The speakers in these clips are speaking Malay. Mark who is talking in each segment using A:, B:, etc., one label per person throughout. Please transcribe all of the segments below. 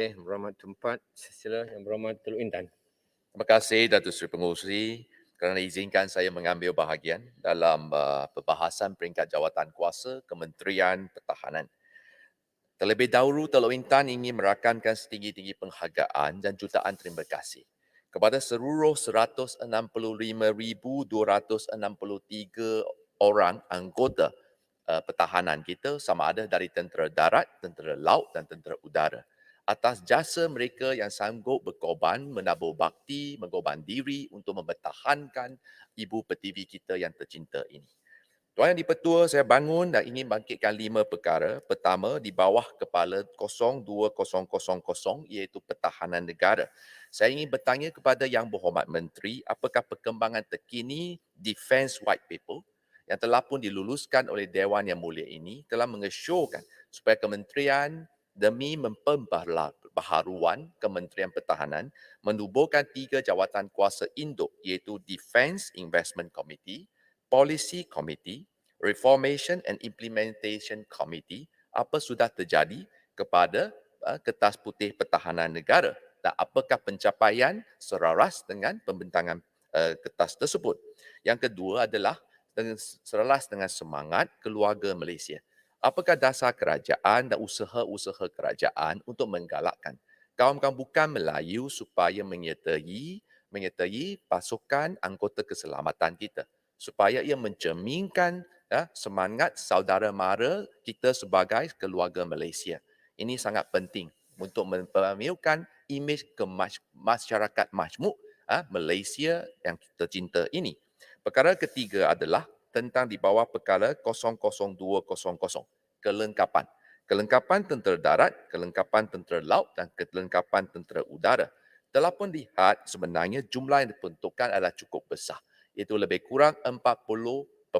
A: Yang berhormat Tumpat, sila Yang berhormat Teluk Intan.
B: Terima kasih Datuk Seri Pengerusi kerana izinkan saya mengambil bahagian dalam perbahasan peringkat jawatan kuasa Kementerian Pertahanan. Terlebih dahulu, Teluk Intan ingin merakamkan setinggi-tinggi penghargaan dan jutaan terima kasih kepada seluruh 165,263 orang anggota pertahanan kita, sama ada dari tentera darat, tentera laut dan tentera udara, atas jasa mereka yang sanggup berkorban, menabur bakti, mengorban diri untuk mempertahankan ibu pertiwi kita yang tercinta ini. Tuan Yang di-Pertua, saya bangun dan ingin bangkitkan 5 perkara. Pertama, di bawah kepala 02000 iaitu pertahanan negara. Saya ingin bertanya kepada Yang Berhormat Menteri, apakah perkembangan terkini Defence White Paper yang telah pun diluluskan oleh Dewan Yang Mulia ini telah mengesyorkan supaya kementerian demi memperbaharuan Kementerian Pertahanan menubuhkan 3 jawatan kuasa induk iaitu Defence Investment Committee, Policy Committee, Reformation and Implementation Committee, apa sudah terjadi kepada Kertas Putih Pertahanan Negara dan apakah pencapaian selaras dengan pembentangan kertas tersebut. Yang kedua adalah selaras dengan semangat keluarga Malaysia. Apakah dasar kerajaan dan usaha-usaha kerajaan untuk menggalakkan kaum-kaum bukan Melayu supaya menyertai pasukan anggota keselamatan kita, supaya ia mencerminkan semangat saudara mara kita sebagai keluarga Malaysia. Ini sangat penting untuk mempermalukan imej ke masyarakat majmuk Malaysia yang tercinta ini. Perkara ketiga adalah tentang di bawah perkara 00200, kelengkapan. Kelengkapan tentera darat, kelengkapan tentera laut dan kelengkapan tentera udara. Telah pun lihat sebenarnya jumlah yang diperuntukkan adalah cukup besar. Itu lebih kurang 40.3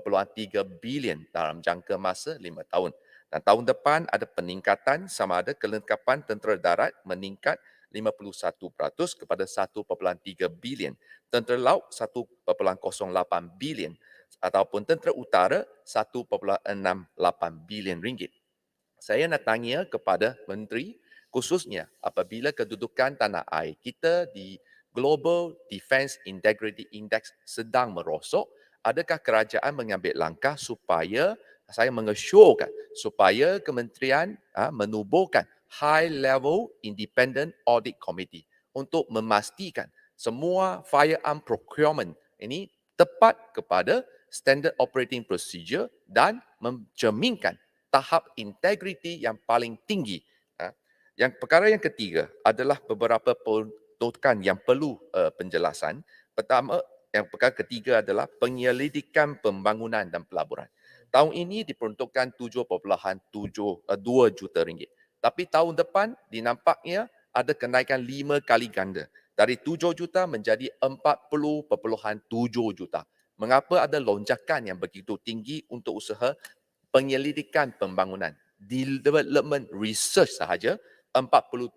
B: bilion dalam jangka masa 5 tahun. Dan tahun depan ada peningkatan sama ada kelengkapan tentera darat meningkat 51% kepada 1.3 bilion. Tentera laut 1.08 bilion ataupun tentera utara 1.68 bilion ringgit. Saya nak tanya kepada menteri khususnya apabila kedudukan tanah air kita di Global Defence Integrity Index sedang merosot, adakah kerajaan mengambil langkah supaya saya mengesyorkan supaya kementerian menubuhkan High Level Independent Audit Committee untuk memastikan semua firearm procurement ini tepat kepada standard operating procedure dan mencerminkan tahap integriti yang paling tinggi. Yang perkara yang ketiga adalah beberapa peruntukan yang perlu penjelasan. Pertama, yang perkara ketiga adalah penyelidikan pembangunan dan pelaburan. Tahun ini diperuntukkan 7.2 juta ringgit. Tapi tahun depan dinampaknya ada kenaikan 5 kali ganda. Dari 7 juta menjadi 40.7 juta. Mengapa ada lonjakan yang begitu tinggi untuk usaha penyelidikan pembangunan, development research sahaja 40.7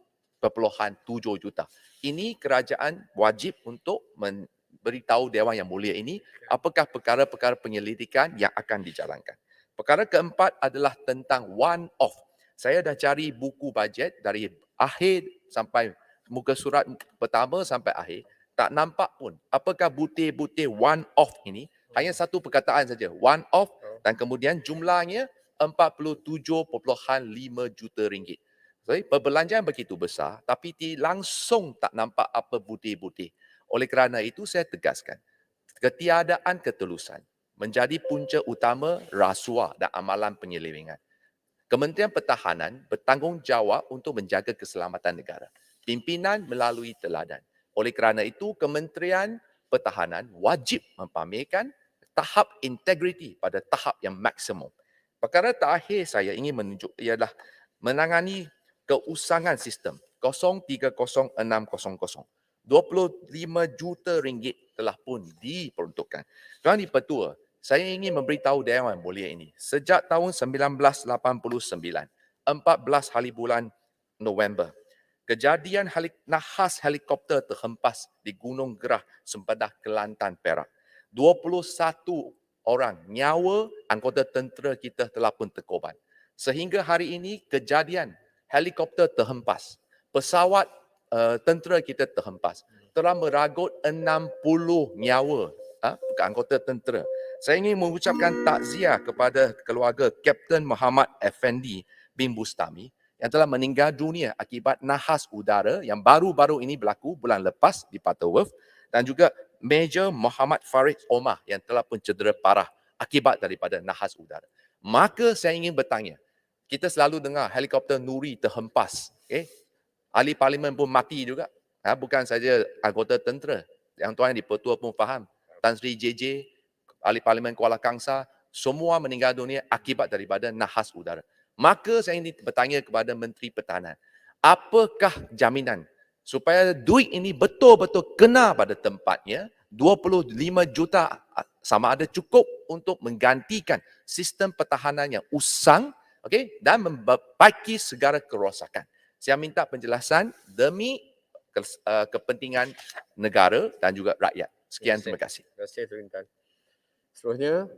B: juta. Ini kerajaan wajib untuk memberitahu Dewan Yang Mulia ini apakah perkara-perkara penyelidikan yang akan dijalankan. Perkara keempat adalah tentang one off. Saya dah cari buku bajet dari akhir sampai muka surat pertama sampai akhir, tak nampak pun apakah butir-butir one off ini, hanya satu perkataan saja, one off, dan kemudian jumlahnya 47.5 juta ringgit. Jadi perbelanjaan begitu besar tapi langsung tak nampak apa butir-butir. Oleh kerana itu saya tegaskan, ketiadaan ketulusan menjadi punca utama rasuah dan amalan penyelewengan. Kementerian Pertahanan bertanggungjawab untuk menjaga keselamatan negara. Pimpinan melalui teladan. Oleh kerana itu, Kementerian Pertahanan wajib mempamerkan tahap integriti pada tahap yang maksimum. Perkara terakhir saya ingin menunjuk ialah menangani keusangan sistem 030600. 25 juta ringgit telah pun diperuntukkan. Tuan Di-Pertua, saya ingin memberitahu Dewan Mulia ini, sejak tahun 1989, 14 hari bulan November, kejadian nahas helikopter terhempas di Gunung Gerah, Sempadah, Kelantan, Perak. 21 orang nyawa anggota tentera kita telah pun terkorban. Sehingga hari ini kejadian helikopter terhempas pesawat tentera kita terhempas. Telah meragut 60 nyawa anggota tentera. Saya ingin mengucapkan takziah kepada keluarga Kapten Muhammad Effendi bin Bustami yang telah meninggal dunia akibat nahas udara yang baru-baru ini berlaku bulan lepas di Butterworth, dan juga Major Muhammad Farid Omar yang telah pun cedera parah akibat daripada nahas udara. Maka saya ingin bertanya, kita selalu dengar helikopter Nuri terhempas. Ahli parlimen pun mati juga. Bukan saja anggota tentera. Yang tuan di Pertua pun faham. Tan Sri JJ, ahli parlimen Kuala Kangsar, semua meninggal dunia akibat daripada nahas udara. Maka saya ingin bertanya kepada Menteri Pertahanan, apakah jaminan supaya duit ini betul-betul kena pada tempatnya, 25 juta sama ada cukup untuk menggantikan sistem pertahanan yang usang, dan memperbaiki segala kerosakan. Saya minta penjelasan demi kepentingan negara dan juga rakyat. Sekian, terima kasih.
A: Terima kasih Tuan Intan. Seterusnya